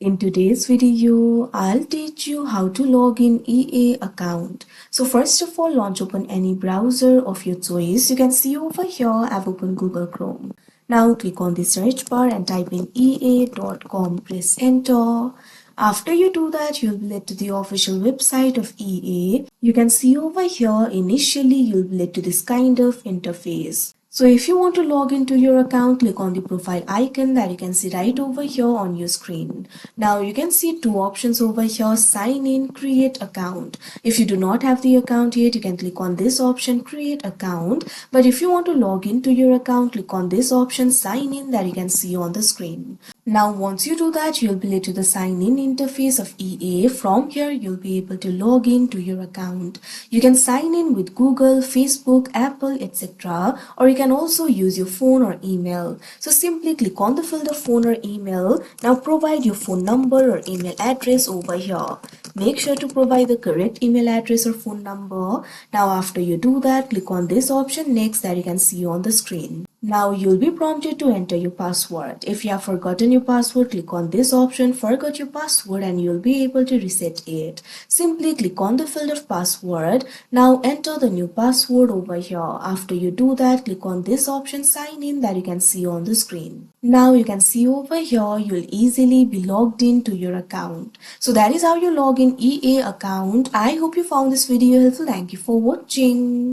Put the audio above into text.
In today's video, I'll teach you how to log in EA account. So first of all, launch open any browser of your choice. You can see over here, I've opened Google Chrome. Now click on the search bar and type in ea.com, press enter. After you do that, you'll be led to the official website of EA. You can see over here, initially you'll be led to this kind of interface. So if you want to log into your account, click on the profile icon that you can see right over here on your screen. Now you can see two options over here, sign in, create account. If you do not have the account yet, you can click on this option, create account. But if you want to log into your account, click on this option, sign in, that you can see on the screen. Now once you do that, you'll be led to the sign in interface of EA. From here, you'll be able to log in to your account. You can sign in with Google, Facebook, Apple, etc. Or you can also use your phone or email. So simply click on the field of phone or email. Now provide your phone number or email address over here. Make sure to provide the correct email address or phone number. Now after you do that, click on this option next that you can see on the screen. Now you'll be prompted to enter your password. If you have forgotten your password, click on this option, forgot your password, and you'll be able to reset it. Simply click on the field of password. Now enter the new password over here. After you do that, click on this option, sign in, that you can see on the screen. Now you can see over here, you'll easily be logged into your account. So that is how you log in EA account. I hope you found this video helpful. Thank you for watching.